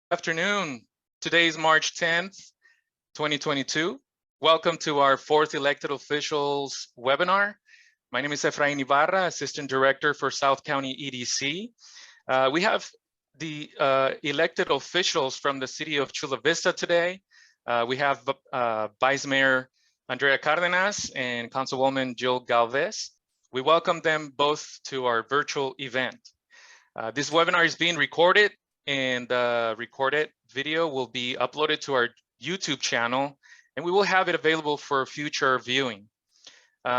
Afternoon. Today is March 10th, 2022. Welcome to our fourth elected officials webinar. My name is Efrain Ibarra, Assistant Director for South County EDC. We have the elected officials from the city of Chula Vista today. We have Vice Mayor Andrea Cardenas and Councilwoman Jill Galvez. We welcome them both to our virtual event. This webinar is being recorded, and the recorded video will be uploaded to our YouTube channel, and we will have it available for future viewing.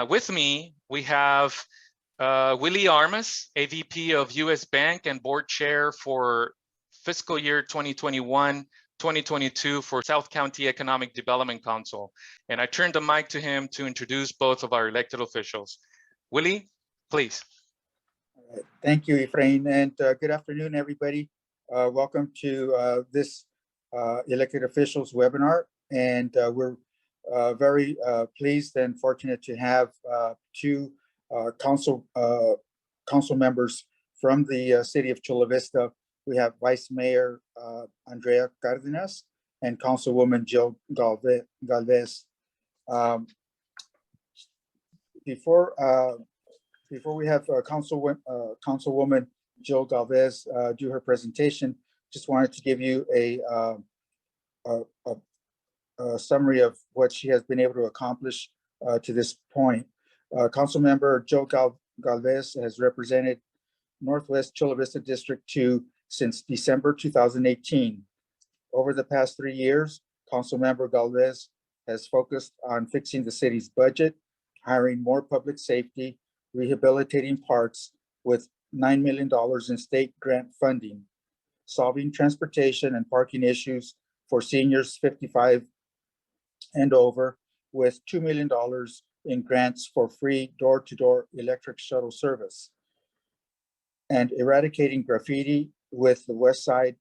With me, we have Willie Armas, AVP of U.S. Bank and Board Chair for fiscal year 2021-2022 for South County Economic Development Council. And I turn the mic to him to introduce both of our elected officials. Willie, please. Thank you, Efrain, and good afternoon, everybody. Welcome to this elected officials webinar, and we're very pleased and fortunate to have two council members from the city of Chula Vista. We have Vice Mayor Andrea Cardenas and Councilwoman Jill Galvez. Before we have Councilwoman Jill Galvez do her presentation, just wanted to give you a summary of what she has been able to accomplish to this point. Councilmember Jill Galvez has represented Northwest Chula Vista District 2 since December 2018. Over the past 3 years, Councilmember Galvez has focused on fixing the city's budget, hiring more public safety, rehabilitating parks with $9 million in state grant funding, solving transportation and parking issues for seniors 55 and over with $2 million in grants for free door-to-door electric shuttle service, and eradicating graffiti with the West Side,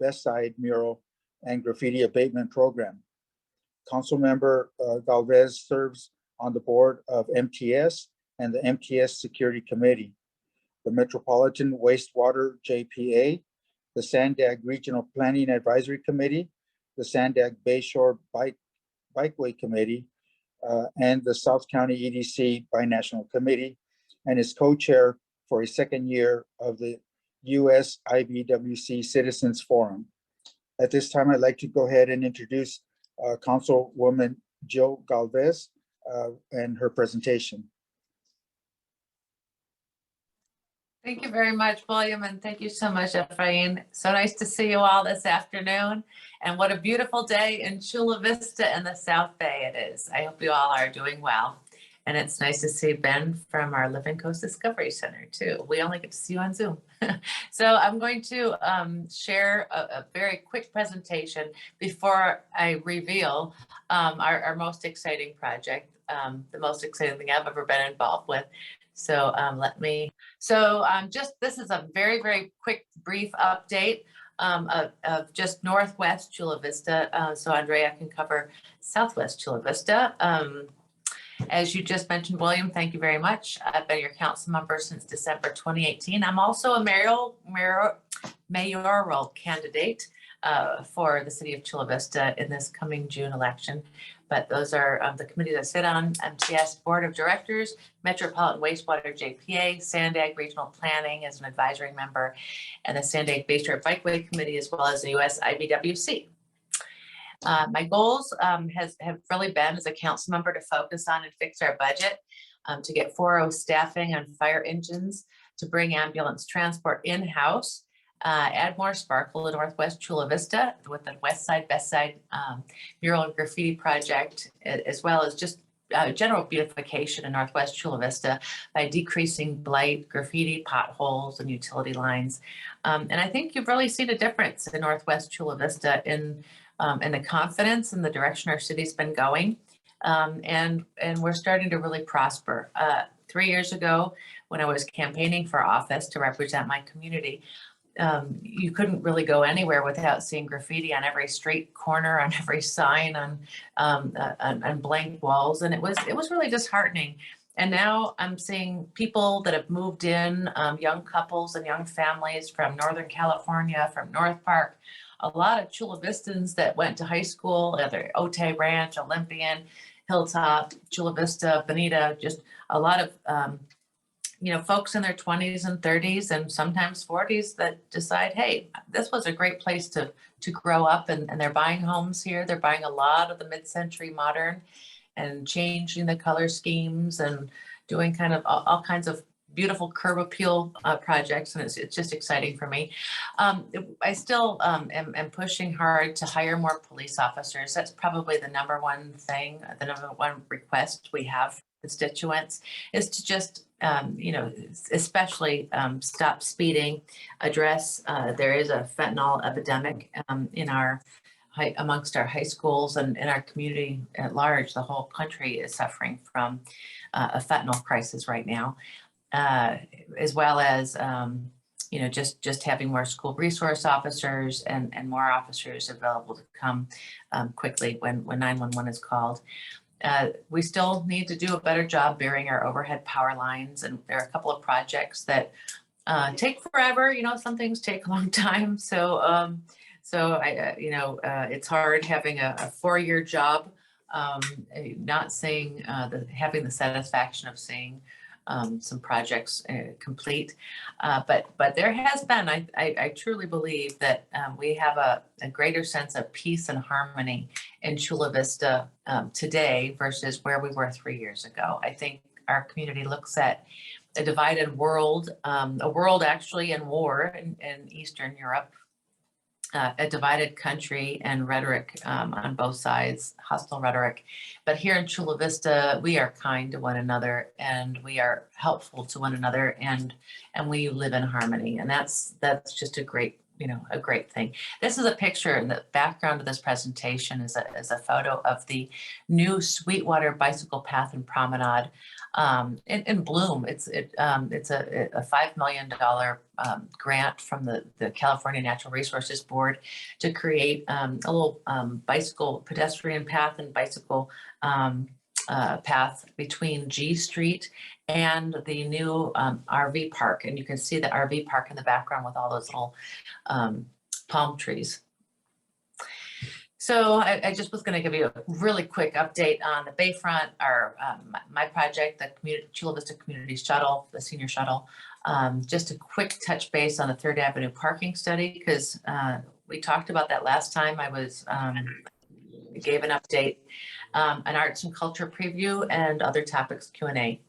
Best Side mural and graffiti abatement program. Councilmember Galvez serves on the board of MTS and the MTS Security Committee, the Metropolitan Wastewater JPA, the Sandag Regional Planning Advisory Committee, the Sandag Bayshore Bikeway Committee, and the South County EDC Binational Committee, and is co-chair for a second year of the US IBWC Citizens Forum. At this time, I'd like to go ahead and introduce Councilwoman Jill Galvez and her presentation. Thank you very much, William, and thank you so much, Efrain. So nice to see you all this afternoon, and what a beautiful day in Chula Vista in the South Bay it is. I hope you all are doing well, and it's nice to see Ben from our Living Coast Discovery Center too. We only get to see you on Zoom. So I'm going to share a very quick presentation before I reveal our most exciting project, the most exciting thing I've ever been involved with. So this is a very, very quick, brief update of just Northwest Chula Vista. So Andrea can cover Southwest Chula Vista. As you just mentioned, William, thank you very much. I've been your council member since December 2018. I'm also a mayoral candidate for the city of Chula Vista in this coming June election. But those are the committees I sit on: MTS Board of Directors, Metropolitan Wastewater JPA, Sandag Regional Planning as an advisory member, and the Sandag Bayshore Bikeway Committee, as well as the US IBWC. My goals have really been as a council member to focus on and fix our budget, to get 4.0 staffing on fire engines, to bring ambulance transport in-house, add more sparkle in Northwest Chula Vista with the West Side, Best Side mural and graffiti project, as well as just general beautification in Northwest Chula Vista by decreasing blight, graffiti, potholes, and utility lines. And I think you've really seen a difference in Northwest Chula Vista in the confidence and the direction our city's been going. And we're starting to really prosper. 3 years ago, when I was campaigning for office to represent my community, you couldn't really go anywhere without seeing graffiti on every street corner, on every sign, on blank walls, and it was really disheartening. And now I'm seeing people that have moved in, young couples and young families from Northern California, from North Park, a lot of Chula Vistans that went to high school, either Otay Ranch, Olympian, Hilltop, Chula Vista, Bonita, just a lot of, folks in their 20s and 30s and sometimes 40s that decide, hey, this was a great place to grow up, and they're buying homes here. They're buying a lot of the mid-century modern and changing the color schemes and doing kind of all kinds of beautiful curb appeal projects, and it's just exciting for me. I still am pushing hard to hire more police officers. That's probably the number one thing, the number one request we have from constituents, is to just especially stop speeding, address, there is a fentanyl epidemic amongst our high schools and in our community at large. The whole country is suffering from a fentanyl crisis right now, as well as just having more school resource officers and more officers available to come quickly when 911 is called. We still need to do a better job burying our overhead power lines, and there are a couple of projects that take forever. Some things take a long time. So it's hard having a 4-year job, not seeing having the satisfaction of seeing some projects complete. But there has been, I truly believe that we have a greater sense of peace and harmony in Chula Vista today versus where we were 3 years ago. I think our community looks at a divided world, a world actually in war in Eastern Europe, a divided country and rhetoric on both sides, hostile rhetoric. But here in Chula Vista, we are kind to one another, and we are helpful to one another, and we live in harmony. And that's just a great thing. This is a picture, and the background of this presentation is a photo of the new Sweetwater bicycle path and promenade in Bloom. It's a $5 million grant from the California Natural Resources Board to create a little bicycle pedestrian path and bicycle path between G Street and the new RV park. And you can see the RV park in the background with all those little palm trees. So I just was going to give you a really quick update on the Bayfront, my project, the Chula Vista Community Shuttle, the senior shuttle. Just a quick touch base on the 3rd Avenue parking study, because we talked about that last time. I gave an update, an arts and culture preview, and other topics Q&A.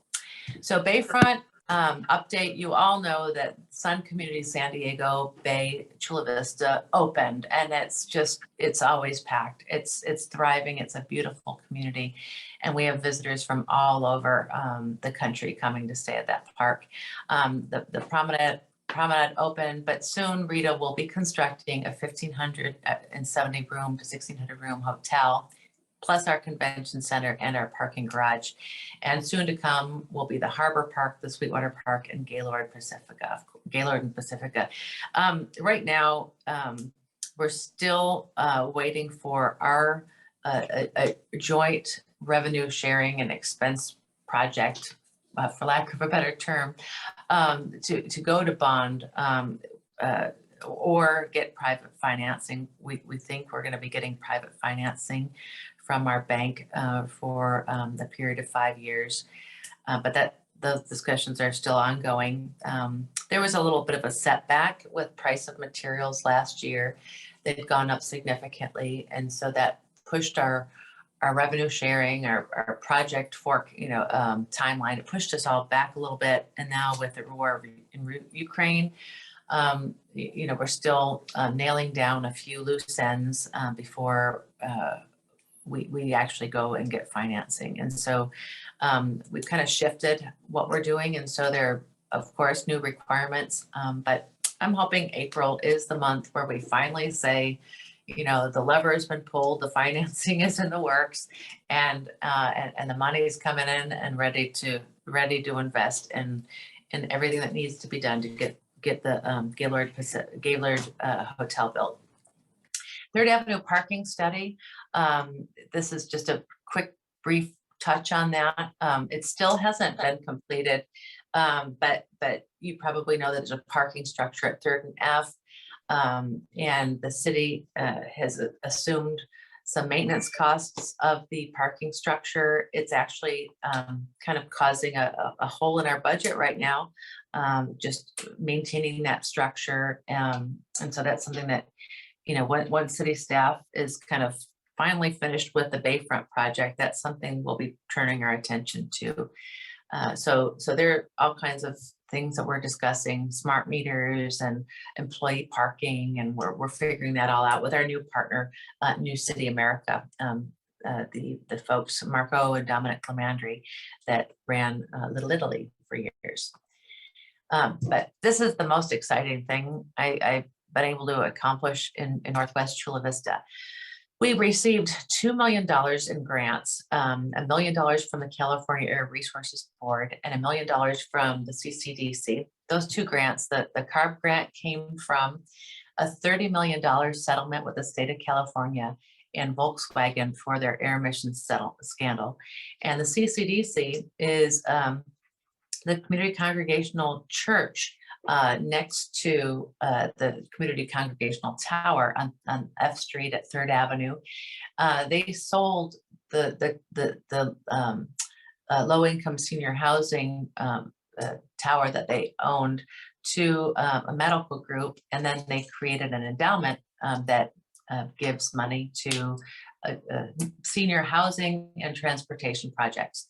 So Bayfront update, you all know that Sun Community San Diego Bay Chula Vista opened, and it's always packed. It's thriving. It's a beautiful community, and we have visitors from all over the country coming to stay at that park. The promenade open, but soon Rita will be constructing a 1,570 room to 1,600 room hotel, plus our convention center and our parking garage. And soon to come will be the Harbor Park, the Sweetwater Park, and Gaylord and Pacifica. Right now, we're still waiting for our a joint revenue sharing and expense project, for lack of a better term, to go to bond or get private financing. We think we're going to be getting private financing from our bank for the period of 5 years, but those discussions are still ongoing. There was a little bit of a setback with price of materials last year. They've gone up significantly, and so that pushed our revenue sharing, our project timeline. It pushed us all back a little bit, and now with the war in Ukraine, we're still nailing down a few loose ends before we actually go and get financing. And so we've kind of shifted what we're doing. And so there are, of course, new requirements, but I'm hoping April is the month where we finally say, the lever has been pulled, the financing is in the works, and the money is coming in and ready to invest in everything that needs to be done to get the Gaylord hotel built. 3rd Avenue parking study. This is just a quick, brief touch on that. It still hasn't been completed, but you probably know that there's a parking structure at 3rd and F. And the city has assumed some maintenance costs of the parking structure. It's actually kind of causing a hole in our budget right now, just maintaining that structure. And so that's something that, you know, when city staff is kind of finally finished with the Bayfront project, that's something we'll be turning our attention to. So there are all kinds of things that we're discussing, smart meters and employee parking, and we're figuring that all out with our new partner, New City America, the folks, Marco and Dominic Clemandri, that ran Little Italy for years. But this is the most exciting thing I've been able to accomplish in Northwest Chula Vista. We received $2 million in grants, $1 million from the California Air Resources Board and $1 million from the CCDC. Those two grants, the CARB grant came from a $30 million settlement with the state of California and Volkswagen for their air emissions scandal. And the CCDC is the Community Congregational Church next to the Community Congregational Tower on F Street at 3rd Avenue. They sold the low-income senior housing tower that they owned to a medical group, and then they created an endowment that gives money to senior housing and transportation projects.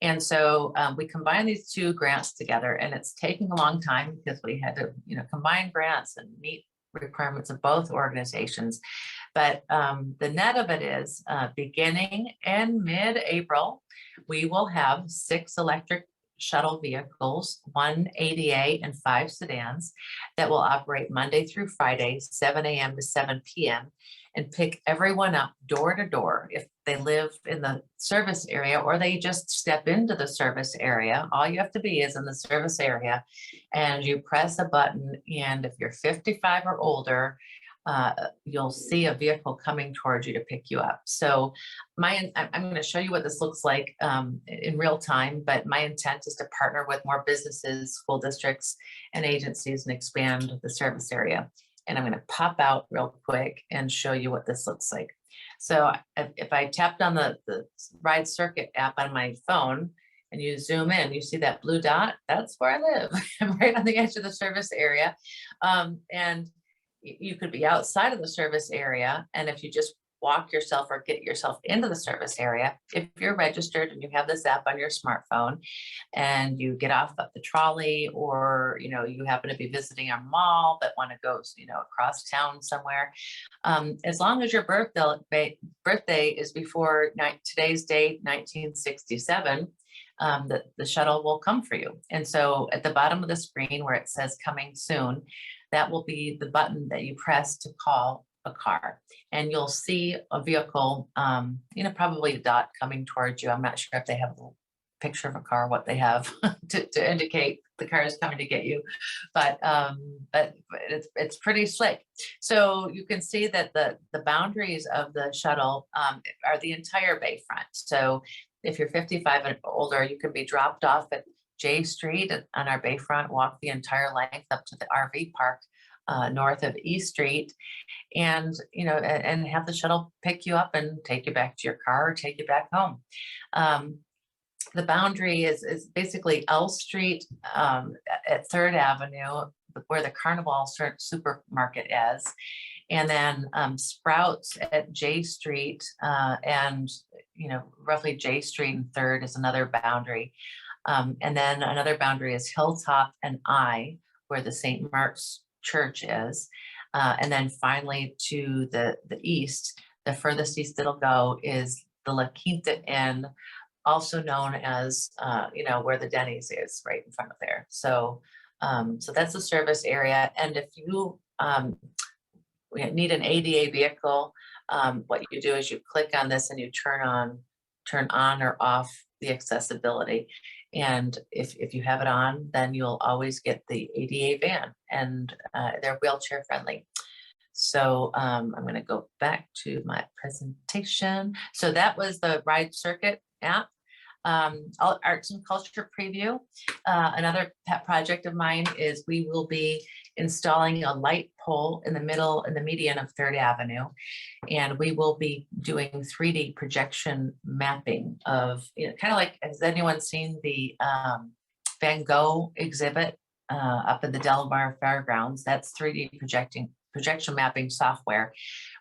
And so we combined these two grants together, and it's taking a long time because we had to, you know, combine grants and meet requirements of both organizations. But the net of it is beginning in mid-April, we will have 6 electric shuttle vehicles, 1 ADA and 5 sedans that will operate Monday through Friday, 7 a.m. to 7 p.m. and pick everyone up door to door. If they live in the service area or they just step into the service area, all you have to be is in the service area and you press a button. And if you're 55 or older, you'll see a vehicle coming towards you to pick you up. So I'm going to show you what this looks like in real time, but my intent is to partner with more businesses, school districts, and agencies and expand the service area. And I'm going to pop out real quick and show you what this looks like. So if I tapped on the Ride Circuit app on my phone and you zoom in, you see that blue dot? That's where I live. I'm right on the edge of the service area. And you could be outside of the service area. And if you just walk yourself or get yourself into the service area, if you're registered and you have this app on your smartphone and you get off of the trolley, or, you know, you happen to be visiting a mall but want to go, you know, across town somewhere, as long as your birthday is before today's date, 1967, the shuttle will come for you. And so at the bottom of the screen where it says coming soon, that will be the button that you press to call a car, and you'll see a vehicle, you know, probably a dot coming towards you. I'm not sure if they have a little picture of a car, what they have to indicate the car is coming to get you, but it's pretty slick. So you can see that the boundaries of the shuttle are the entire Bayfront. So if you're 55 and older, you can be dropped off at J Street on our Bayfront, walk the entire length up to the RV park north of E Street, and, you know, and have the shuttle pick you up and take you back to your car or take you back home. The boundary is basically L Street at 3rd Avenue, where the Carnival supermarket is, and then Sprouts at J Street, and, you know, roughly J Street and 3rd is another boundary. And then another boundary is Hilltop and I, where the St. Mark's Church is. And then finally to the east, the furthest east it'll go is the La Quinta Inn, also known as, you know, where the Denny's is, right in front of there. So, so that's the service area. And if you need an ADA vehicle, what you do is you click on this and you turn on or off the accessibility. And if you have it on, then you'll always get the ADA van, and they're wheelchair friendly. So I'm going to go back to my presentation. So that was the Ride Circuit app. Arts and culture preview. Another pet project of mine is we will be installing a light pole in the median of Third Avenue. And we will be doing 3D projection mapping of, kind of like, has anyone seen the Van Gogh exhibit up in the Delaware Fairgrounds? That's 3D projection mapping software,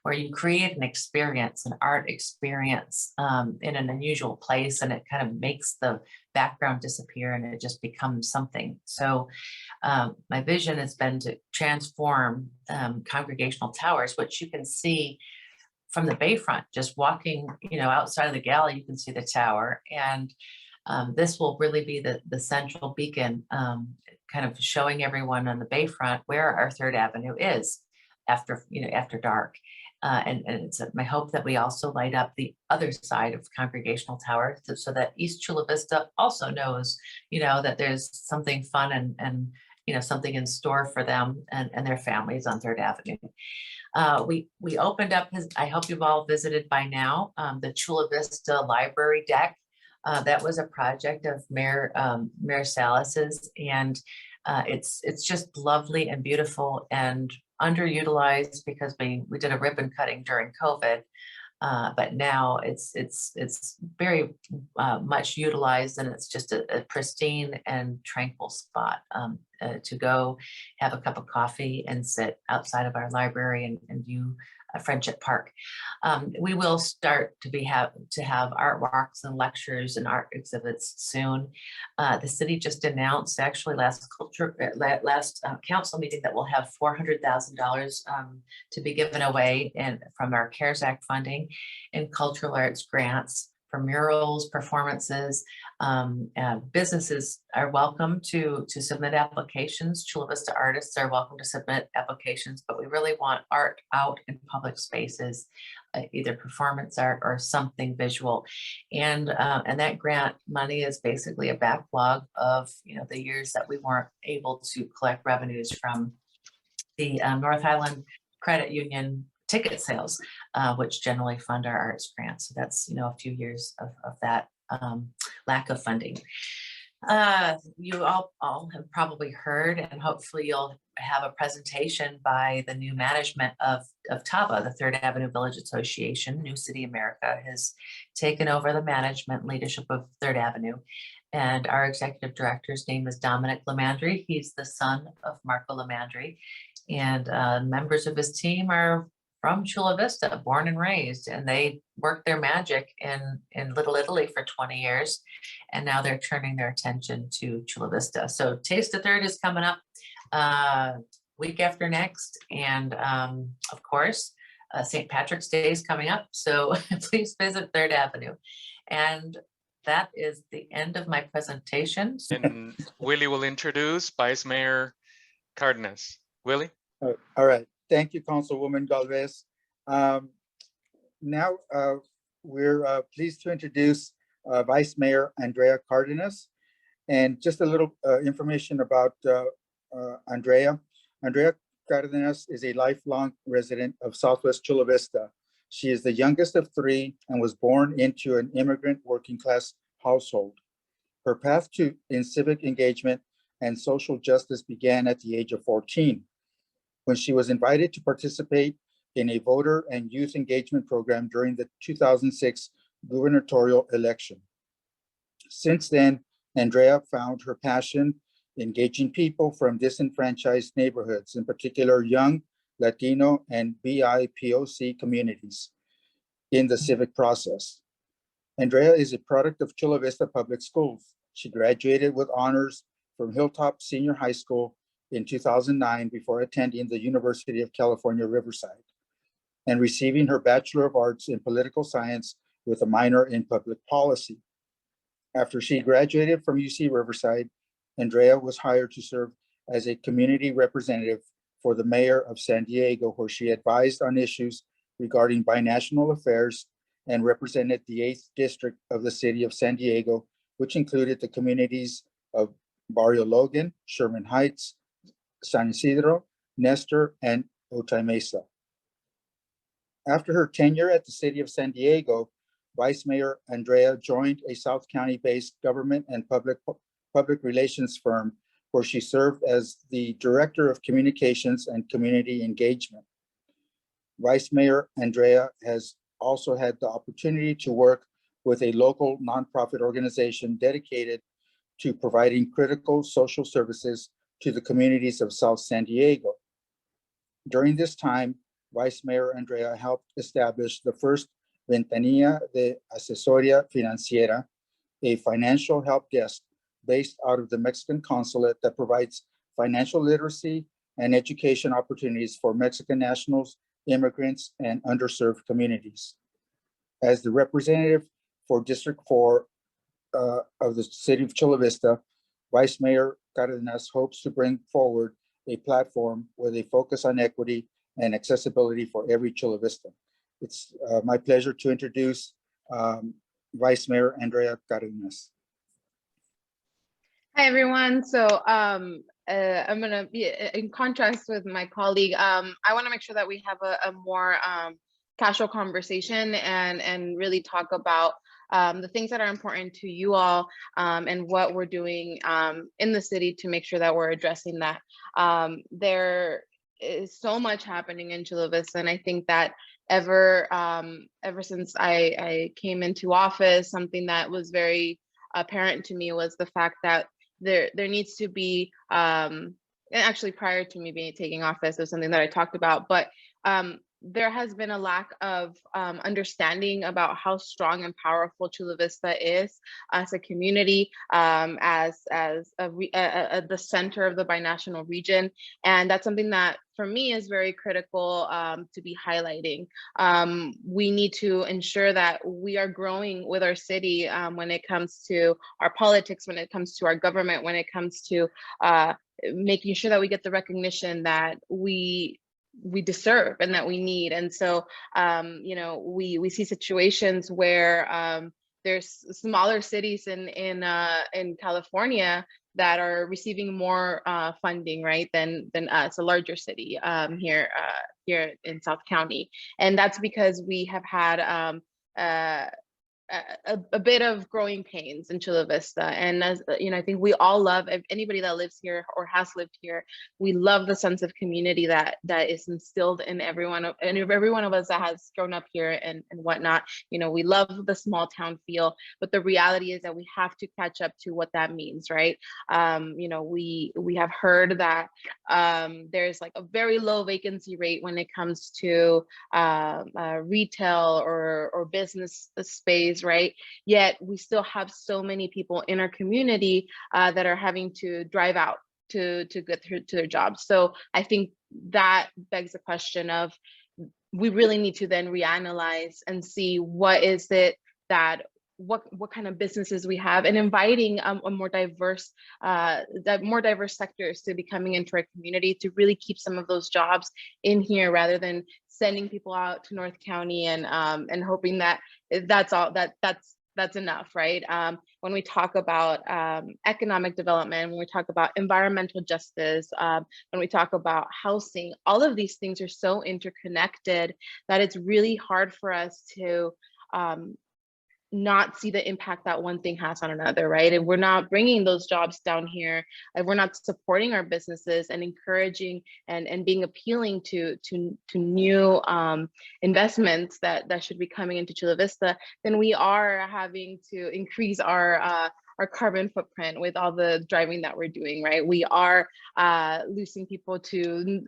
where you create an experience, an art experience in an unusual place, and it kind of makes the background disappear and it just becomes something. So my vision has been to transform Congregational Towers, which you can see from the bayfront, just walking, outside of the galley, you can see the tower. And this will really be the central beacon, kind of showing everyone on the bayfront where our Third Avenue is after dark. And it's my hope that we also light up the other side of Congregational Tower so that East Chula Vista also knows, that there's something fun and something in store for them and their families on Third Avenue. We opened up I hope you've all visited by now, the Chula Vista Library deck. That was a project of Mayor Salas's, and it's just lovely and beautiful and underutilized because we did a ribbon cutting during COVID. But now it's very much utilized, and it's just a pristine and tranquil spot to go have a cup of coffee and sit outside of our library and view Friendship Park. We will start to have art walks and lectures and art exhibits soon. The city just announced, actually last council meeting, that we'll have $400,000 to be given away from our CARES Act funding in cultural arts grants for murals, performances. Businesses are welcome to submit applications. Chula Vista artists are welcome to submit applications, but we really want art out in public spaces, either performance art or something visual. And that grant money is basically a backlog of the years that we weren't able to collect revenues from the North Island Credit Union ticket sales, which generally fund our arts grants. So that's a few years of that lack of funding. You all have probably heard, and hopefully you'll have a presentation by the new management of TAVA, the Third Avenue Village Association. New City America has taken over the management leadership of Third Avenue. And our executive director's name is Dominic Lamandry. He's the son of Marco Lamandry. And members of his team are from Chula Vista, born and raised, and they worked their magic in Little Italy for 20 years, and now they're turning their attention to Chula Vista. So Taste of Third is coming up week after next, and of course, St. Patrick's Day is coming up, so please visit Third Avenue. And that is the end of my presentation. And Willie will introduce Vice Mayor Cardenas. Willie? All right. Thank you, Councilwoman Galvez. Now we're pleased to introduce Vice Mayor Andrea Cardenas. And just a little information about Andrea. Andrea Cardenas is a lifelong resident of Southwest Chula Vista. She is the youngest of three and was born into an immigrant working class household. Her path in civic engagement and social justice began at the age of 14, when she was invited to participate in a voter and youth engagement program during the 2006 gubernatorial election. Since then, Andrea found her passion engaging people from disenfranchised neighborhoods, in particular young, Latino, and BIPOC communities, in the civic process. Andrea is a product of Chula Vista Public Schools. She graduated with honors from Hilltop Senior High School in 2009 before attending the University of California, Riverside, and receiving her Bachelor of Arts in Political Science with a minor in Public Policy. After she graduated from UC Riverside, Andrea was hired to serve as a community representative for the mayor of San Diego, where she advised on issues regarding binational affairs and represented the 8th district of the city of San Diego, which included the communities of Barrio Logan, Sherman Heights, San Isidro, Nestor, and Otay Mesa. After her tenure at the city of San Diego, Vice Mayor Andrea joined a South County-based government and public relations firm where she served as the Director of Communications and Community Engagement. Vice Mayor Andrea has also had the opportunity to work with a local nonprofit organization dedicated to providing critical social services to the communities of South San Diego. During this time, Vice Mayor Andrea helped establish the first Ventanilla de Asesoría Financiera, a financial help desk based out of the Mexican consulate that provides financial literacy and education opportunities for Mexican nationals, immigrants, and underserved communities. As the representative for District 4 of the city of Chula Vista, Vice Mayor Cardenas hopes to bring forward a platform with a focus on equity and accessibility for every Chula Vista. It's my pleasure to introduce Vice Mayor Andrea Cardenas. Hi, everyone. So I'm going to be in contrast with my colleague. I want to make sure that we have a more casual conversation and really talk about the things that are important to you all and what we're doing in the city to make sure that we're addressing that. There is so much happening in Chula Vista, and I think that ever since I came into office, something that was very apparent to me was the fact that there needs to be, and actually prior to me taking office, was something that I talked about, but there has been a lack of understanding about how strong and powerful Chula Vista is as a community, as the center of the binational region. And that's something that for me is very critical to be highlighting. We need to ensure that we are growing with our city when it comes to our politics, when it comes to our government, when it comes to making sure that we get the recognition that we deserve and that we need. And so, you know, we see situations where there's smaller cities in California that are receiving more funding, right, than us, a larger city here in South County. And that's because we have had a bit of growing pains in Chula Vista. And as you know, I think we all love, if anybody that lives here or has lived here, we love the sense of community that is instilled in every one of us that has grown up here and whatnot. You know, we love the small town feel, but the reality is that we have to catch up to what that means, right? You know, we have heard that there's like a very low vacancy rate when it comes to retail or business space, right? Yet we still have so many people in our community that are having to drive out to get through to their jobs. So I think that begs the question of, we really need to then reanalyze and see what is it that what kind of businesses we have, and inviting a more diverse sectors to be coming into our community to really keep some of those jobs in here, rather than sending people out to North County and hoping that that's enough, right? When we talk about economic development, when we talk about environmental justice, when we talk about housing, all of these things are so interconnected that it's really hard for us to not see the impact that one thing has on another, right? And we're not bringing those jobs down here, and we're not supporting our businesses and encouraging and being appealing to new investments that should be coming into Chula Vista, then we are having to increase our carbon footprint with all the driving that we're doing, right? We are losing people to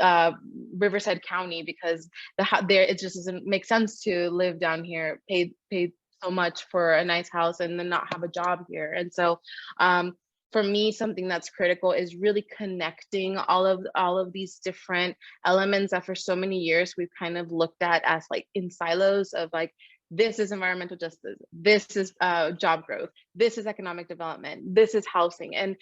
Riverside County because it just doesn't make sense to live down here, pay so much for a nice house and then not have a job here. And so for me, something that's critical is really connecting all of these different elements that for so many years we've kind of looked at as like in silos of like, this is environmental justice, this is job growth, this is economic development, this is housing. And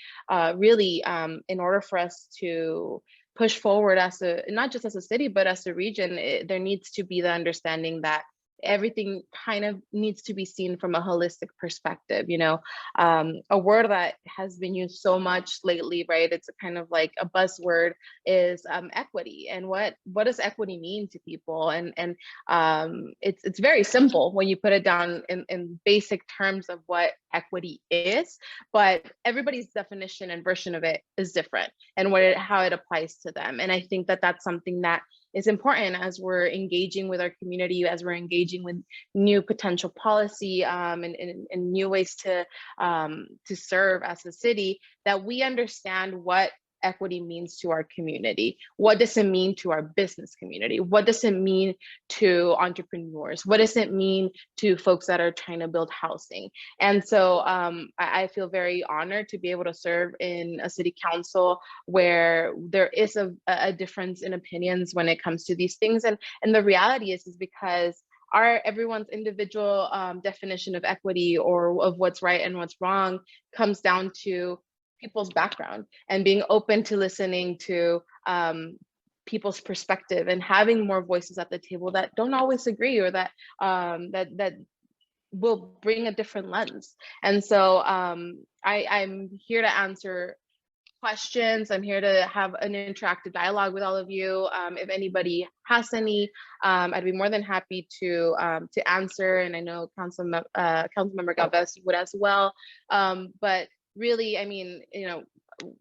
really, in order for us to push forward not just as a city, but as a region, there needs to be the understanding that everything kind of needs to be seen from a holistic perspective. A word that has been used so much lately, right? It's a kind of like a buzzword, is equity. And what does equity mean to people? And it's very simple when you put it down in basic terms of what equity is, but everybody's definition and version of it is different, and how it applies to them. And I think that that's something that is important as we're engaging with our community, as we're engaging with new potential policy and new ways to serve as a city, that we understand what equity means to our community. What does it mean to our business community? What does it mean to entrepreneurs? What does it mean to folks that are trying to build housing? And so I feel very honored to be able to serve in a city council where there is a difference in opinions when it comes to these things. And the reality is because everyone's individual definition of equity or of what's right and what's wrong comes down to people's background and being open to listening to people's perspective and having more voices at the table that don't always agree, or that will bring a different lens. And so I'm here to answer questions. I'm here to have an interactive dialogue with all of you. If anybody has any, I'd be more than happy to answer. And I know Councilmember Galvez would as well. But really, I mean,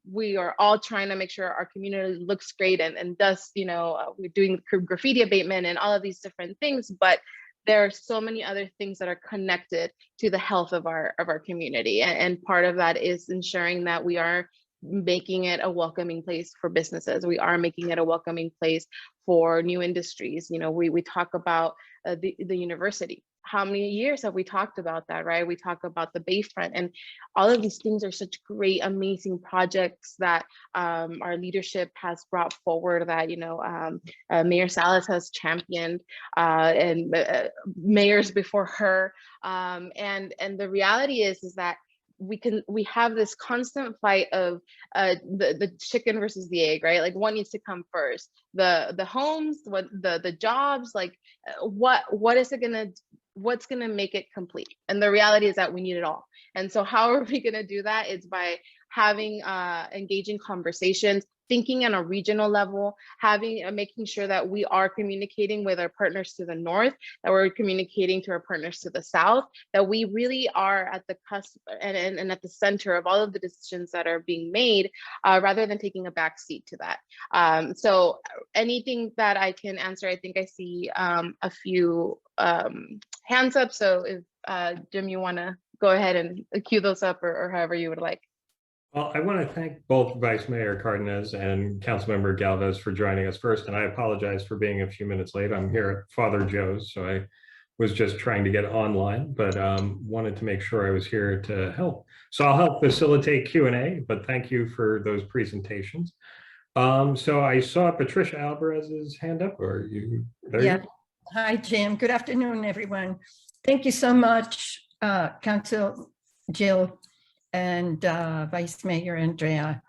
we are all trying to make sure our community looks great and does, we're doing graffiti abatement and all of these different things, but there are so many other things that are connected to the health of our community. And part of that is ensuring that we are making it a welcoming place for businesses. We are making it a welcoming place for new industries. We talk about the university. How many years have we talked about that, right? We talk about the Bayfront, and all of these things are such great, amazing projects that our leadership has brought forward, that Mayor Salas has championed, and mayors before her. And the reality is that we have this constant fight of the chicken versus the egg, right? Like, what needs to come first? The homes, the jobs, like what's gonna make it complete? And the reality is that we need it all. And so how are we gonna do that? It's by having engaging conversations, thinking on a regional level, making sure that we are communicating with our partners to the north, that we're communicating to our partners to the south, that we really are at the cusp and at the center of all of the decisions that are being made, rather than taking a back seat to that. So anything that I can answer, I think I see a few hands up. So if Jim, you want to go ahead and cue those up, or however you would like. Well, I want to thank both Vice Mayor Cardenas and Councilmember Galvez for joining us first, and I apologize for being a few minutes late. I'm here at Father Joe's, so I was just trying to get online, but wanted to make sure I was here to help. So I'll help facilitate Q&A, but thank you for those presentations. So I saw Patricia Alvarez's hand up, or you? Yeah. Hi, Jim. Good afternoon, everyone. Thank you so much, Council Jill and Vice Mayor Andrea.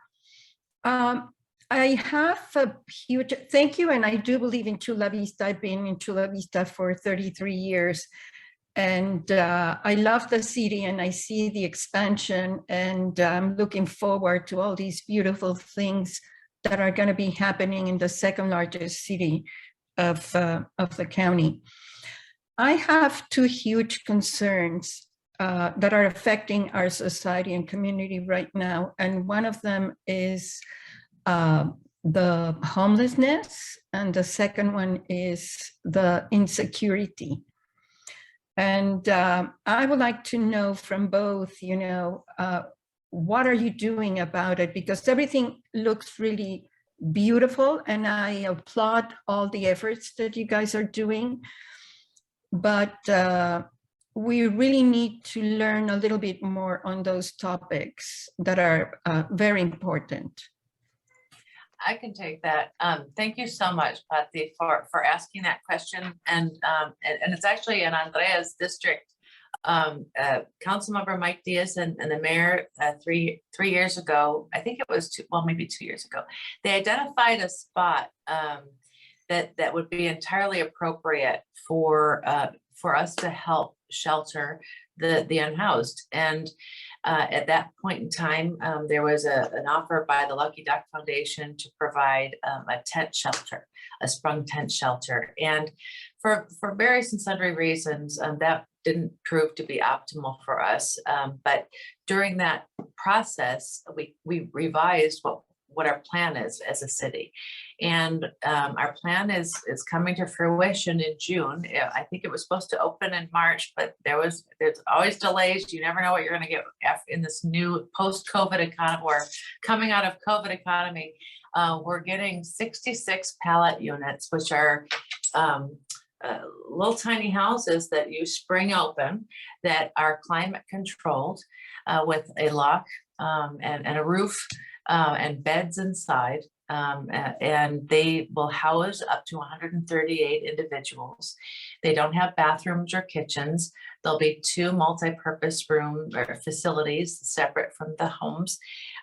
I have a huge thank you, and I do believe in Chula Vista. I've been in Chula Vista for 33 years, and I love the city, and I see the expansion, and I'm looking forward to all these beautiful things that are going to be happening in the second largest city of the county. I have two huge concerns that are affecting our society and community right now. And one of them is the homelessness, and the second one is the insecurity. And I would like to know from both, what are you doing about it? Because everything looks really beautiful, and I applaud all the efforts that you guys are doing. But we really need to learn a little bit more on those topics that are very important. I can take that. Thank you so much, Patty, for asking that question. And it's actually in Andrea's district. Councilmember Mike Diaz and the mayor 3 years ago, I think it was maybe 2 years ago, they identified a spot that would be entirely appropriate for for us to help shelter the unhoused. And at that point in time, there was an offer by the Lucky Duck Foundation to provide a tent shelter, a sprung tent shelter. And for various and sundry reasons, that didn't prove to be optimal for us. But during that process, we revised what our plan is as a city. And our plan is coming to fruition in June. I think it was supposed to open in March, but there's always delays. You never know what you're going to get in this new post-COVID economy or coming out of COVID economy. We're getting 66 pallet units, which are little tiny houses that you spring open that are climate controlled with a lock and a roof and beds inside. And they will house up to 138 individuals. They don't have bathrooms or kitchens. There'll be 2 multi-purpose room or facilities separate from the homes.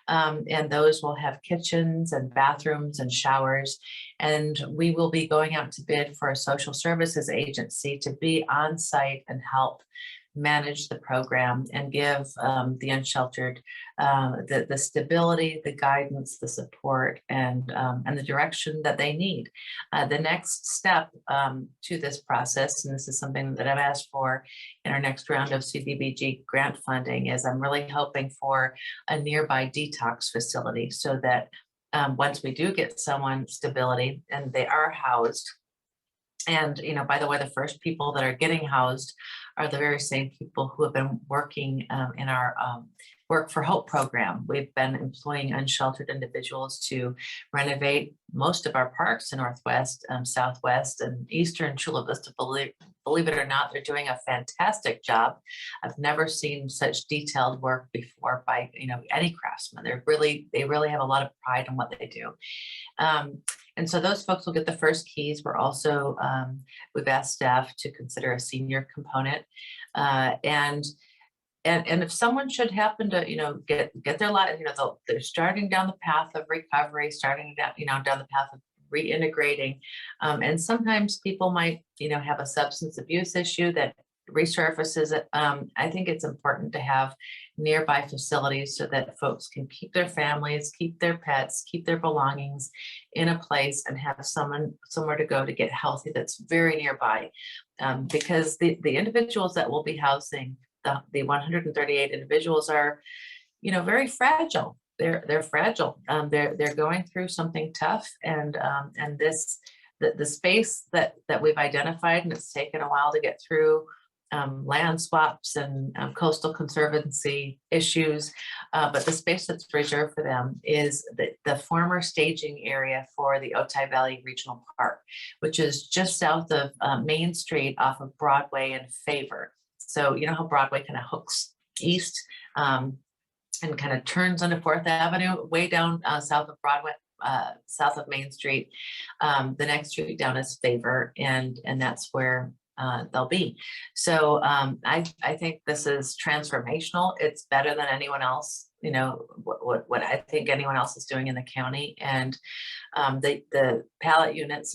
And those will have kitchens and bathrooms and showers. And we will be going out to bid for a social services agency to be on site and help manage the program and give the unsheltered the stability, the guidance, the support, and the direction that they need. The next step to this process, and this is something that I've asked for in our next round of CDBG grant funding, is I'm really hoping for a nearby detox facility so that once we do get someone stability and they are housed. And, you know, by the way, the first people that are getting housed are the very same people who have been working in our Work for Hope program. We've been employing unsheltered individuals to renovate most of our parks in Northwest, Southwest, and Eastern Chula Vista. Believe it or not, they're doing a fantastic job. I've never seen such detailed work before by any craftsman. They really have a lot of pride in what they do. And so those folks will get the first keys. We're also, we've asked staff to consider a senior component. And if someone should happen to, get their life, they're starting down the path of recovery, starting down, down the path of reintegrating. And sometimes people might, have a substance abuse issue that resurfaces. I think it's important to have nearby facilities so that folks can keep their families, keep their pets, keep their belongings in a place and have somewhere to go to get healthy that's very nearby. Because the individuals that will be housing, the 138 individuals are, very fragile. They're fragile. They're going through something tough, and the space that we've identified, and it's taken a while to get through land swaps and coastal conservancy issues, but the space that's reserved for them is the former staging area for the Otay Valley Regional Park, which is just south of Main Street off of Broadway and Favor. So you know how Broadway kind of hooks east and kind of turns onto 4th Avenue, way down south of Broadway, south of Main Street. The next street down is Favor, and that's where they'll be. So I think this is transformational. It's better than anyone else, what I think anyone else is doing in the county. And the pallet units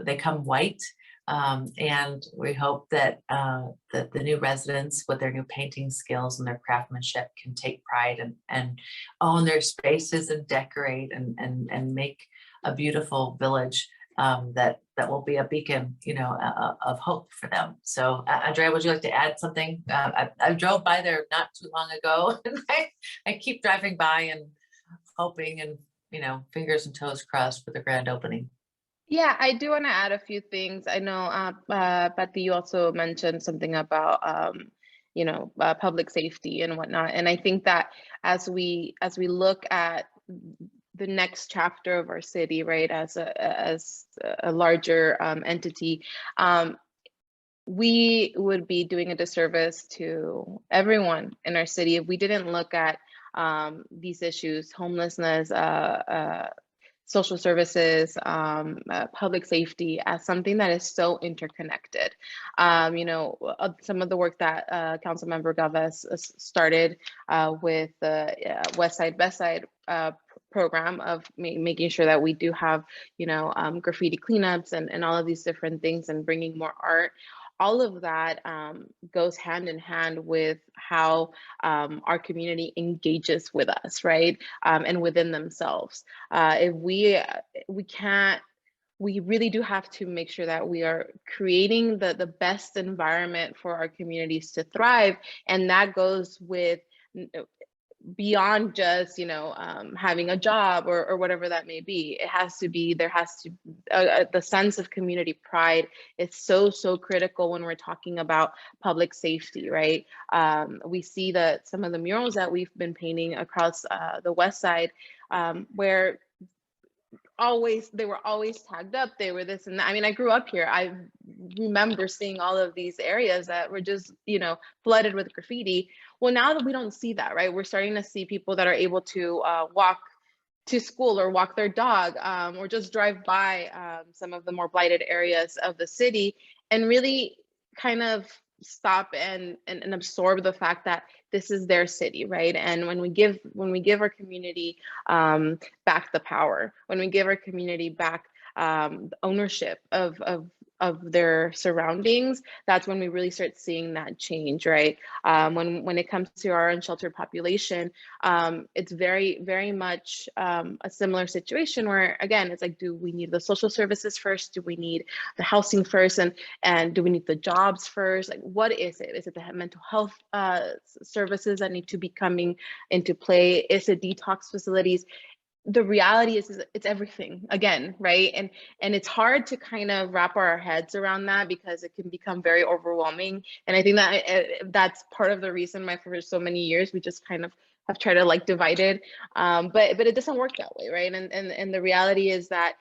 they come white. And we hope that the new residents with their new painting skills and their craftsmanship can take pride and own their spaces and decorate and make a beautiful village that will be a beacon, of hope for them. So, Andrea, would you like to add something? I drove by there not too long ago, and I keep driving by and hoping and, fingers and toes crossed for the grand opening. Yeah, I do want to add a few things. I know, Patty, you also mentioned something about, public safety and whatnot. And I think that as we look at the next chapter of our city, right, as a larger entity, we would be doing a disservice to everyone in our city if we didn't look at these issues, homelessness, social services, public safety, as something that is so interconnected. Some of the work that Councilmember Galvez started with the West Side, Best Side program of making sure that we do have, graffiti cleanups and all of these different things and bringing more art. All of that goes hand in hand with how our community engages with us, right? And within themselves. If we really do have to make sure that we are creating the best environment for our communities to thrive. And that goes with beyond just having a job or whatever that may be. The sense of community pride is so critical when we're talking about public safety, right? We see that some of the murals that we've been painting across the west side, where they were always tagged up, they were this and that. I mean, I grew up here. I remember seeing all of these areas that were just flooded with graffiti. Well, now that we don't see that, right? We're starting to see people that are able to walk to school or walk their dog, or just drive by some of the more blighted areas of the city and really kind of stop and absorb the fact that this is their city, right? And when we give our community back the power, when we give our community back ownership of their surroundings, that's when we really start seeing that change, right? When it comes to our unsheltered population, it's very much a similar situation where, again, it's like, do we need the social services first? Do we need the housing first? And do we need the jobs first? Like, what is it? Is it the mental health services that need to be coming into play? Is it detox facilities? The reality is it's everything again, right? And it's hard to kind of wrap our heads around that because it can become very overwhelming. And I think that that's part of the reason why for so many years we just kind of have tried to like divide it, but it doesn't work that way, right? And the reality is that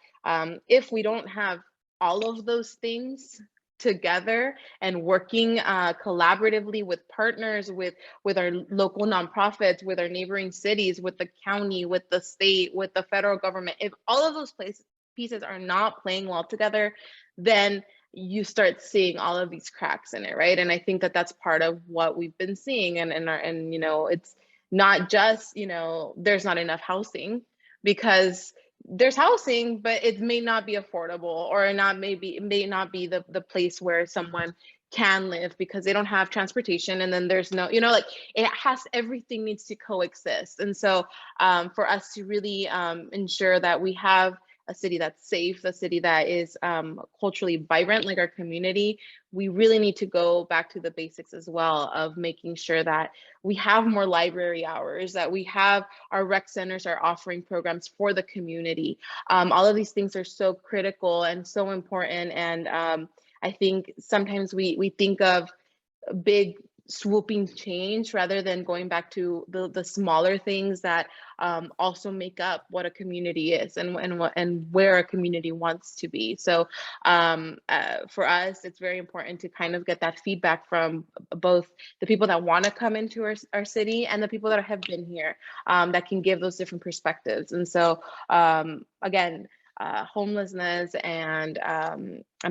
if we don't have all of those things together and working collaboratively with partners, with our local nonprofits, with our neighboring cities, with the county, with the state, with the federal government, if all of those pieces are not playing well together, then you start seeing all of these cracks in it, right? And I think that that's part of what we've been seeing, and it's not just there's not enough housing, because there's housing, but it may not be affordable, or it may not be the place where someone can live because they don't have transportation. And then there's no, everything needs to coexist. And so for us to really ensure that we have a city that's safe, a city that is culturally vibrant like our community, we really need to go back to the basics as well of making sure that we have more library hours, that we have our rec centers are offering programs for the community. All of these things are so critical and so important. And I think sometimes we think of big swooping change rather than going back to the smaller things that also make up what a community is and where a community wants to be. So for us, it's very important to kind of get that feedback from both the people that want to come into our city and the people that have been here, that can give those different perspectives. And so again, homelessness and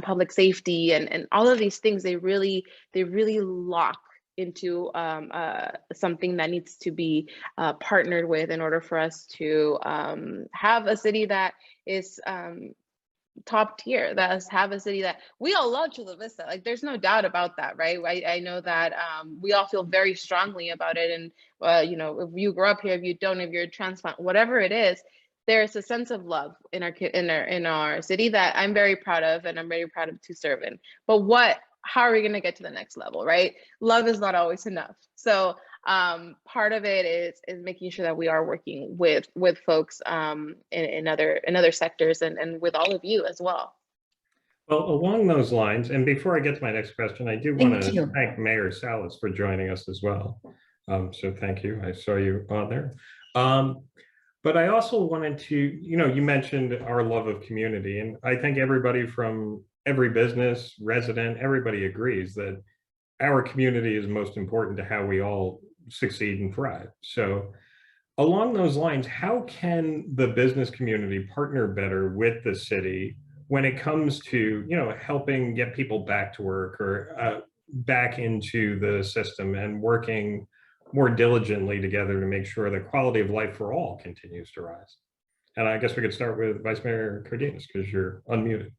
public safety and all of these things, they really lock into something that needs to be partnered with in order for us to have a city that is top tier, have a city that we all love. Chula Vista, like there's no doubt about that, right? I know that we all feel very strongly about it. And if you grew up here, if you don't, if you're a transplant, whatever it is, there's a sense of love in our city that I'm very proud of, and I'm very proud of to serve in. But how are we going to get to the next level, right? Love is not always enough. So part of it is making sure that we are working with folks in other sectors and with all of you as well. Well, along those lines, and before I get to my next question, I do want Thank to you. thank Mayor Salas for joining us as well. So thank you. I saw you on there. But I also wanted to, you mentioned our love of community, and I think everybody from every business, resident, everybody agrees that our community is most important to how we all succeed and thrive. So along those lines, how can the business community partner better with the city when it comes to, helping get people back to work or back into the system and working more diligently together to make sure the quality of life for all continues to rise? And I guess we could start with Vice Mayor Cardenas because you're unmuted.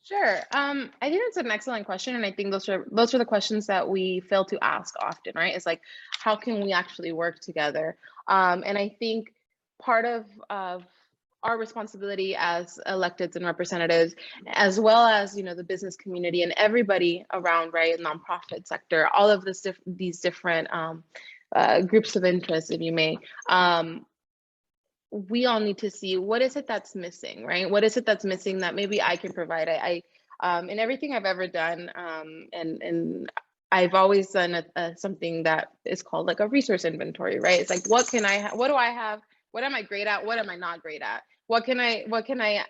Sure. I think that's an excellent question, and I think those are the questions that we fail to ask often, right? It's like, how can we actually work together? And I think part of our responsibility as electeds and representatives, as well as the business community and everybody around, right, nonprofit sector, all of these different groups of interest, if you may. We all need to see what is it that's missing, right? What is it that's missing that maybe I can provide? In everything I've ever done, and I've always done something that is called like a resource inventory, right? It's like, what do I have? What am I great at? What am I not great at? What can I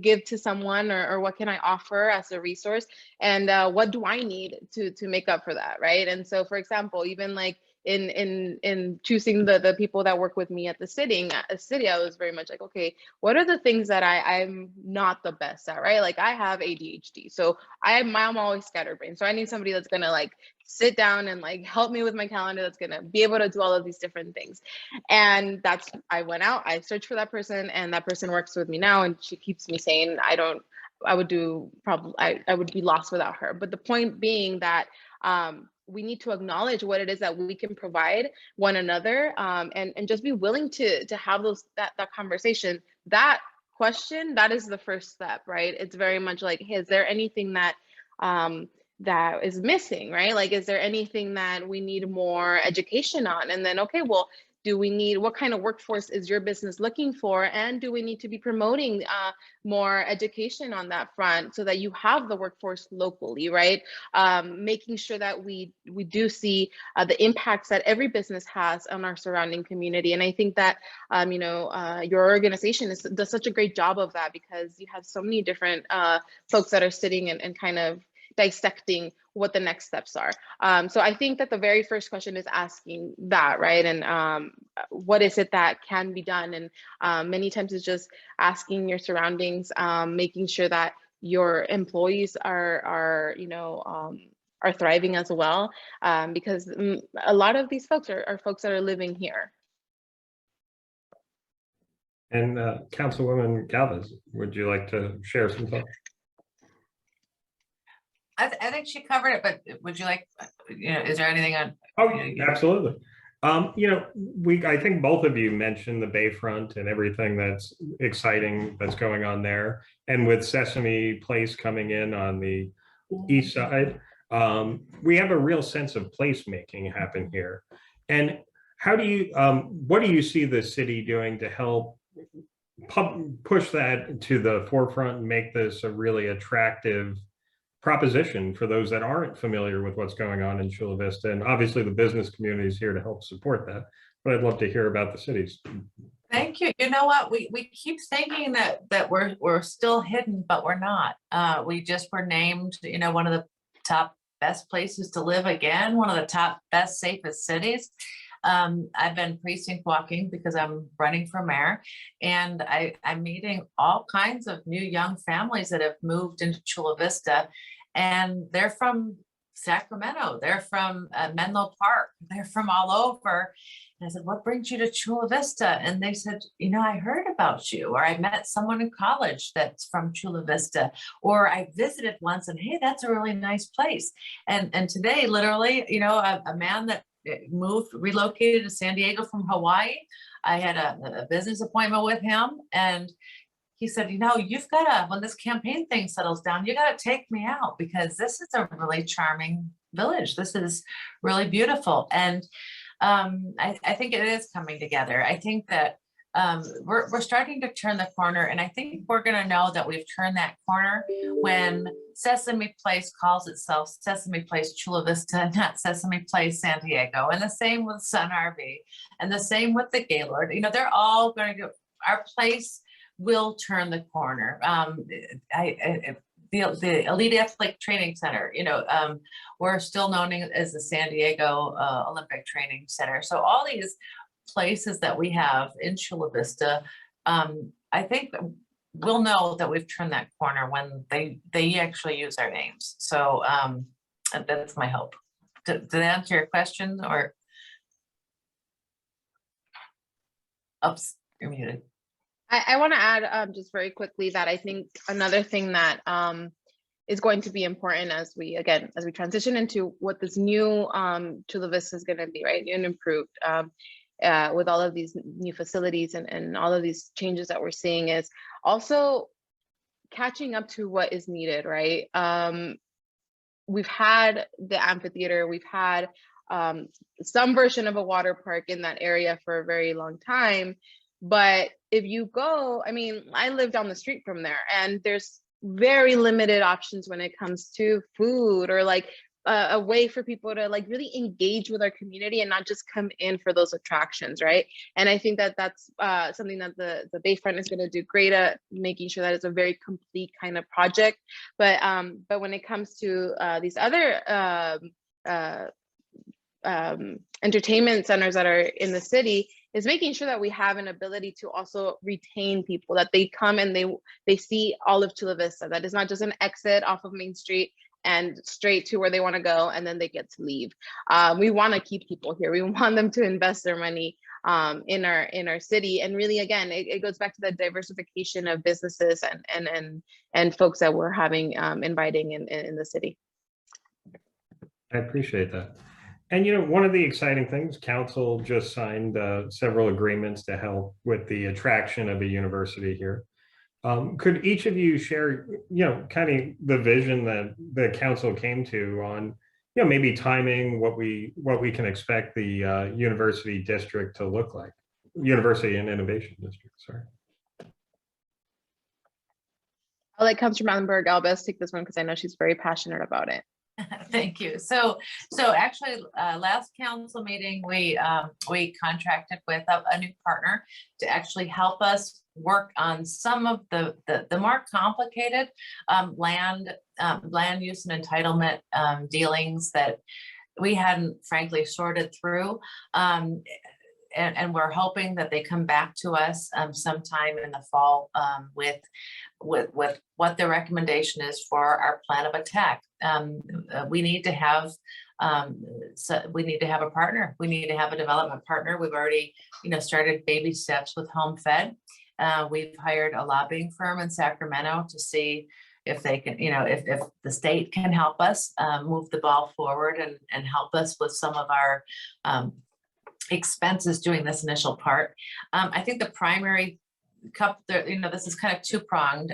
give to someone, or what can I offer as a resource? And what do I need to make up for that, right? And so, for example, even like in choosing the people that work with me at the city, I was very much like, okay, what are the things that I'm not the best at, right? Like, I have ADHD, so I'm always scatterbrained. So I need somebody that's gonna like sit down and like help me with my calendar, that's gonna be able to do all of these different things. And I went out, I searched for that person, and that person works with me now, and she keeps me sane. I would be lost without her. But the point being that we need to acknowledge what it is that we can provide one another, and just be willing to have that conversation. That question, that is the first step, right? It's very much like, hey, is there anything that that is missing, right? Like, is there anything that we need more education on? And then, okay, well, what kind of workforce is your business looking for? And do we need to be promoting more education on that front so that you have the workforce locally, right? Making sure that we do see the impacts that every business has on our surrounding community. And I think that, your organization does such a great job of that, because you have so many different folks that are sitting and kind of dissecting what the next steps are. So I think that the very first question is asking that, right? And what is it that can be done? And many times it's just asking your surroundings, making sure that your employees are thriving as well, because a lot of these folks are folks that are living here. And Councilwoman Galvez, would you like to share some thoughts? I think she covered it, but would you like, is there anything on? Oh, absolutely. I think both of you mentioned the Bayfront and everything that's exciting that's going on there. And with Sesame Place coming in on the east side, we have a real sense of placemaking happen here. And what do you see the city doing to help push that to the forefront and make this a really attractive proposition for those that aren't familiar with what's going on in Chula Vista? And obviously the business community is here to help support that, but I'd love to hear about the cities. Thank you. You know what? We keep thinking that we're still hidden, but we're not. We just were named, one of the top best places to live again, one of the top best, safest cities. I've been precinct walking because I'm running for mayor, and I'm meeting all kinds of new young families that have moved into Chula Vista, and they're from Sacramento, they're from Menlo Park, they're from all over. And I said, what brings you to Chula Vista? And they said, I heard about you, or I met someone in college that's from Chula Vista, or I visited once and, hey, that's a really nice place. And today, literally, a man that relocated to San Diego from Hawaii. I had a business appointment with him, and he said, you've got to, when this campaign thing settles down, you got to take me out, because this is a really charming village. This is really beautiful. And I think it is coming together. I think that we're starting to turn the corner, and I think we're going to know that we've turned that corner when Sesame Place calls itself Sesame Place Chula Vista, not Sesame Place San Diego. And the same with Sun RV, and the same with the Gaylord. They're all going to go. Our place will turn the corner. The Elite Athletic Training Center, we're still known as the San Diego Olympic Training Center. So all these places that we have in Chula Vista, I think we'll know that we've turned that corner when they actually use our names. So that's my hope. Did that answer your question? Or oops, you're muted. I want to add just very quickly that I think another thing that is going to be important as we transition into what this new Chula Vista is going to be, right, new and improved with all of these new facilities and all of these changes that we're seeing, is also catching up to what is needed, right? We've had the amphitheater, we've had some version of a water park in that area for a very long time. But if you go, I mean, I live down the street from there, and there's very limited options when it comes to food, or like a way for people to like really engage with our community and not just come in for those attractions, right? And I think that that's something that the Bayfront is going to do great at, making sure that it's a very complete kind of project. But when it comes to these other entertainment centers that are in the city, is making sure that we have an ability to also retain people, that they come and they see all of Chula Vista, that is not just an exit off of Main Street and straight to where they want to go and then they get to leave. We want to keep people here. We want them to invest their money in our city. And really, again, it goes back to the diversification of businesses and folks that we're having inviting in the city. I appreciate that. And, you know, one of the exciting things, council just signed several agreements to help with the attraction of a university here. Could each of you share, you know, kind of the vision that the council came to on, you know, maybe timing, what we can expect the university district to look like, University and Innovation District, sorry. I'll let Councilmember Galvez take this one because I know she's very passionate about it. Thank you. So actually, last council meeting, we contracted with a new partner to actually help us work on some of the more complicated land use and entitlement dealings that we hadn't frankly sorted through. And we're hoping that they come back to us sometime in the fall with what the recommendation is for our plan of attack. We need to have we need to have a partner. We need to have a development partner. We've already, you know, started baby steps with Home Fed. We've hired a lobbying firm in Sacramento to see if they can, you know, if the state can help us move the ball forward and help us with some of our expenses doing this initial part. I think the primary you know, this is kind of two-pronged.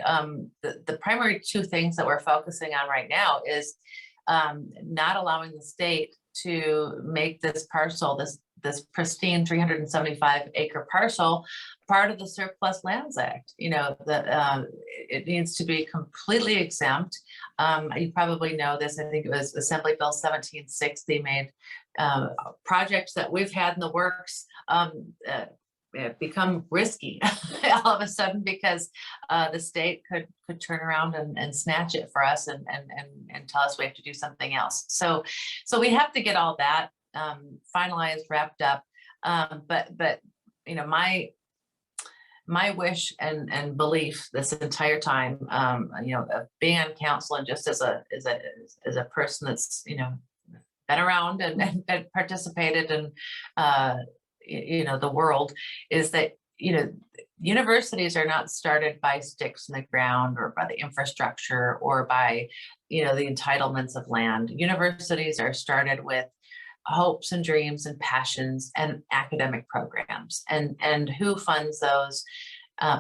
The primary two things that we're focusing on right now is not allowing the state to make this parcel, this pristine 375-acre parcel, part of the Surplus Lands Act. You know, that it needs to be completely exempt. You probably know this. I think it was Assembly Bill 1760 made projects that we've had in the works become risky all of a sudden because the state could turn around and snatch it for us and tell us we have to do something else. So we have to get all that finalized, wrapped up. But you know, my wish and belief this entire time, you know, of being on council and just as a person that's, you know, been around and participated in you know, the world, is that, you know, universities are not started by sticks in the ground or by the infrastructure or by, you know, the entitlements of land. Universities are started with hopes and dreams and passions and academic programs. And who funds those?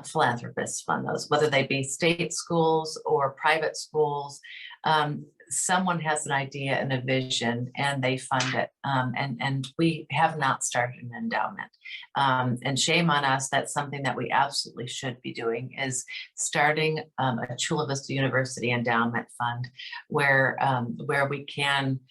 Philanthropists fund those, whether they be state schools or private schools. Someone has an idea and a vision and they fund it. And we have not started an endowment. And shame on us, that's something that we absolutely should be doing, is starting a Chula Vista University Endowment Fund where we can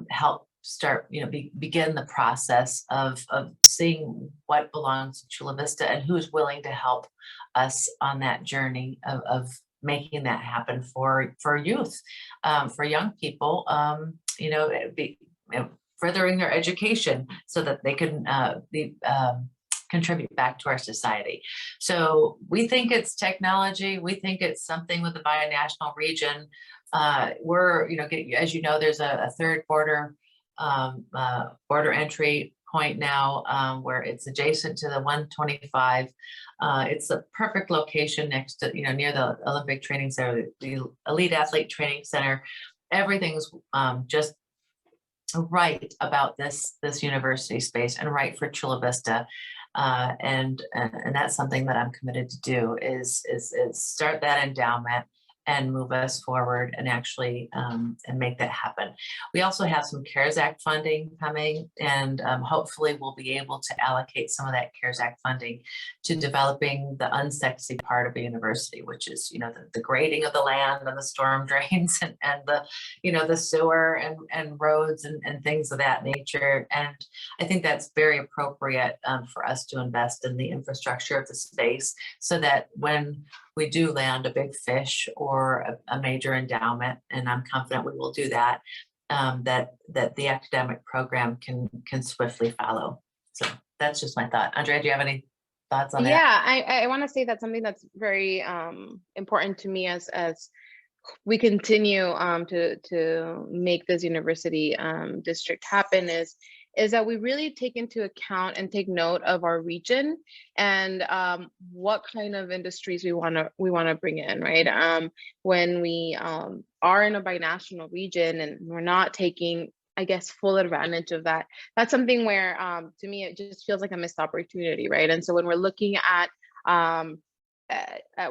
help start, you know, begin the process of seeing what belongs to Chula Vista and who's willing to help us on that journey of making that happen for youth, for young people, you know, furthering their education so that they can contribute back to our society. So we think it's technology. We think it's something with the binational region. We're, you know, as you know, there's a third border entry point now where it's adjacent to the 125. It's the perfect location next to, near the Olympic Training Center, the Elite Athlete Training Center. Everything's just right about this university space and right for Chula Vista. And that's something that I'm committed to do is start that endowment and move us forward and actually and make that happen. We also have some CARES Act funding coming, and hopefully we'll be able to allocate some of that CARES Act funding to developing the unsexy part of the university, which is, the grading of the land and the storm drains and the, the sewer and roads and things of that nature. And I think that's very appropriate for us to invest in the infrastructure of the space so that when we do land a big fish or a major endowment, and I'm confident we will do that, that the academic program can swiftly follow. So that's just my thought. Andrea, do you have any thoughts on that? Yeah, I want to say that something that's very important to me as we continue to make this university district happen is that we really take into account and take note of our region and what kind of industries we want to bring in, right? When we are in a binational region and we're not taking, I guess, full advantage of that, that's something where to me it just feels like a missed opportunity, right? And so when we're looking at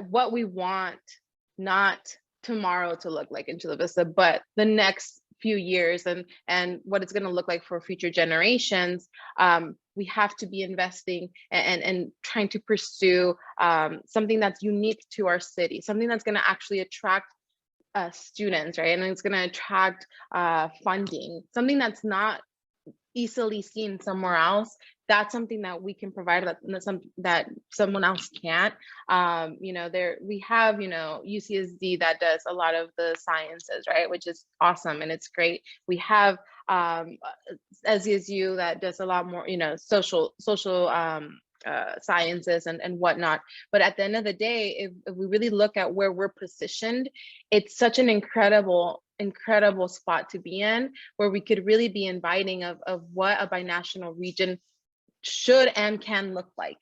what we want, not tomorrow to look like in Chula Vista, but the next few years and what it's going to look like for future generations, we have to be investing and trying to pursue something that's unique to our city, something that's going to actually attract students, right? And it's going to attract funding, something that's not easily seen somewhere else. That's something that we can provide that someone else can't. We have, UCSD that does a lot of the sciences, right? Which is awesome and it's great. We have SDSU that does a lot more, social sciences and whatnot. But at the end of the day, if we really look at where we're positioned, it's such an incredible spot to be in, where we could really be inviting of what a binational region should and can look like.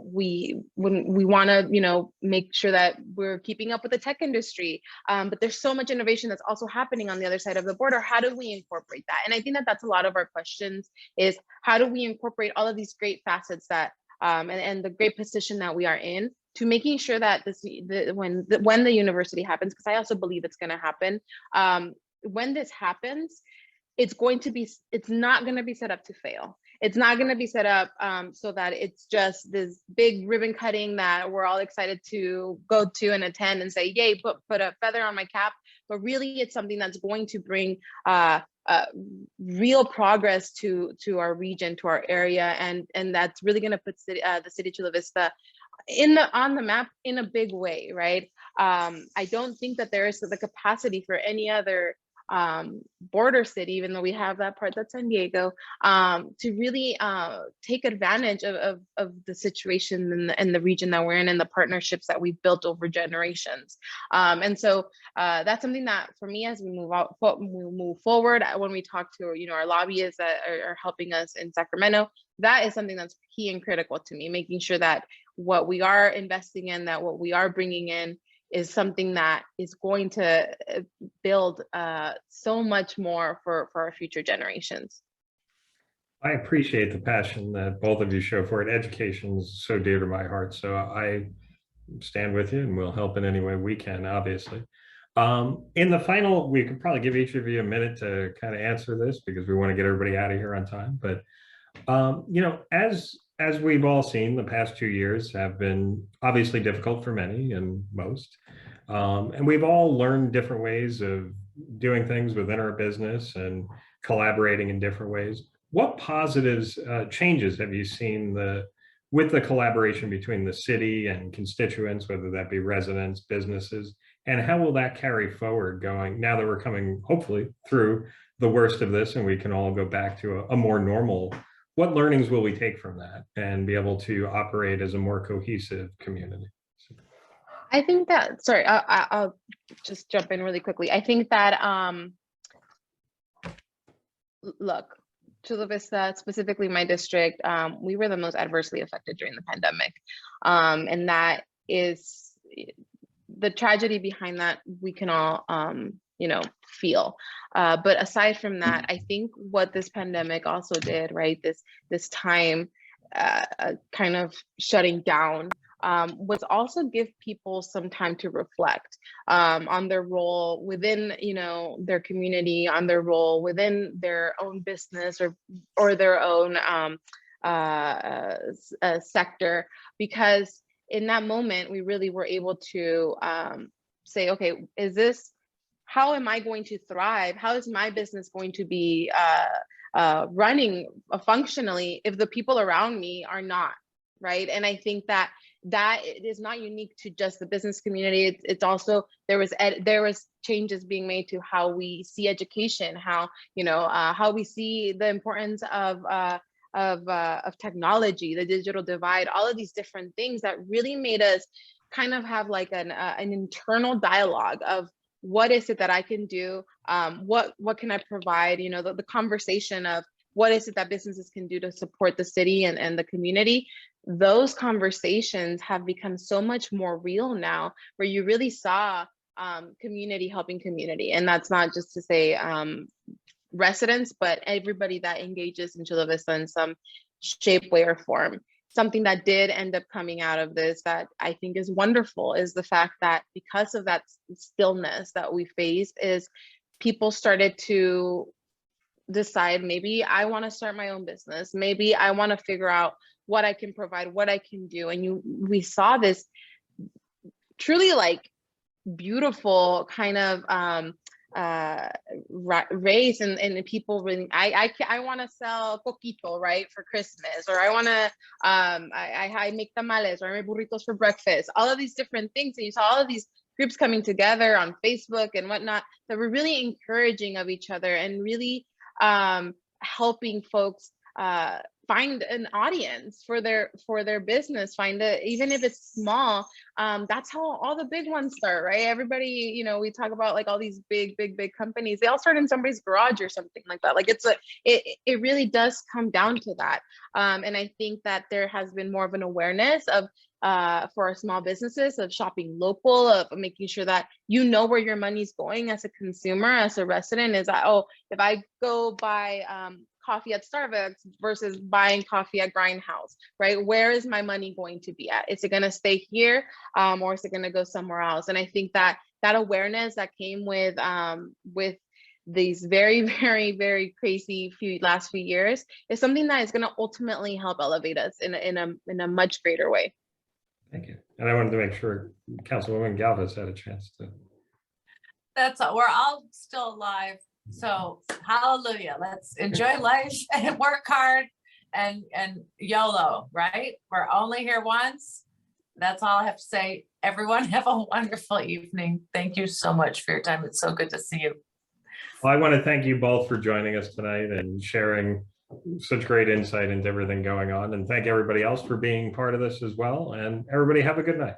We want to, make sure that we're keeping up with the tech industry, but there's so much innovation that's also happening on the other side of the border. How do we incorporate that? And I think that that's a lot of our questions is how do we incorporate all of these great facets that and the great position that we are in to making sure that when the university happens, because I also believe it's going to happen, when this happens, it's not going to be set up to fail. It's not going to be set up so that it's just this big ribbon cutting that we're all excited to go to and attend and say, yay, put a feather on my cap. But really, it's something that's going to bring real progress to our region, to our area. And that's really going to put the city of Chula Vista on the map in a big way, right? I don't think that there is the capacity for any other border city, even though we have that part that's San Diego, to really take advantage of the situation and the region that we're in and the partnerships that we've built over generations. And so that's something that for me, as we move forward, when we talk to our lobbyists that are helping us in Sacramento, that is something that's key and critical to me, making sure that what we are investing in, that what we are bringing in is something that is going to build so much more for our future generations. I appreciate the passion that both of you show for it. Education is so dear to my heart. So I stand with you and we'll help in any way we can, obviously. In the final, we could probably give each of you a minute to kind of answer this because we want to get everybody out of here on time. But, as we've all seen, the past 2 years have been obviously difficult for many and most. And we've all learned different ways of doing things within our business and collaborating in different ways. What positives, changes have you seen with the collaboration between the city and constituents, whether that be residents, businesses, and how will that carry forward going now that we're coming, hopefully, through the worst of this and we can all go back to a more normal? What learnings will we take from that and be able to operate as a more cohesive community? I think that, sorry, I'll just jump in really quickly. I think that, look, Chula Vista, specifically my district, we were the most adversely affected during the pandemic. And that is the tragedy behind that we can all, feel. But aside from that, I think what this pandemic also did, right, this time kind of shutting down, was also give people some time to reflect on their role within, their community, on their role within their own business or their own sector. Because in that moment, we really were able to say, okay, how am I going to thrive? How is my business going to be running functionally if the people around me are not, right? And I think that it is not unique to just the business community. It's also, there was changes being made to how we see education, how we see the importance of technology, the digital divide, all of these different things that really made us kind of have like an internal dialogue of what is it that I can do? What can I provide? The conversation of what is it that businesses can do to support the city and the community. Those conversations have become so much more real now, where you really saw community helping community. And that's not just to say residents, but everybody that engages in Chula Vista in some shape, way, or form. Something that did end up coming out of this that I think is wonderful is the fact that because of that stillness that we faced, is people started to decide, maybe I want to start my own business. Maybe I want to figure out what I can provide, what I can do. And we saw this truly like beautiful kind of race and people really, I want to sell coquito, right, for Christmas, or I want to I make tamales, or I make burritos for breakfast, all of these different things. And you saw all of these groups coming together on Facebook and whatnot that were really encouraging of each other and really helping folks find an audience for their business, even if it's small. That's how all the big ones start, right? Everybody, we talk about like all these big companies, they all start in somebody's garage or something like that. Like it really does come down to that. And I think that there has been more of an awareness of for our small businesses, of shopping local, of making sure that where your money's going as a consumer, as a resident, is that, oh, if I go buy coffee at Starbucks versus buying coffee at Grindhouse, right? Where is my money going to be at? Is it going to stay here, or is it going to go somewhere else? And I think that awareness that came with these very, very, very crazy last few years is something that is going to ultimately help elevate us in a much greater way. Thank you. And I wanted to make sure Councilwoman Galvez had a chance to. That's all. We're all still alive. So hallelujah. Let's enjoy life and work hard and YOLO, right? We're only here once. That's all I have to say. Everyone have a wonderful evening. Thank you so much for your time. It's so good to see you. Well, I want to thank you both for joining us tonight and sharing such great insight into everything going on. And thank everybody else for being part of this as well. And everybody have a good night.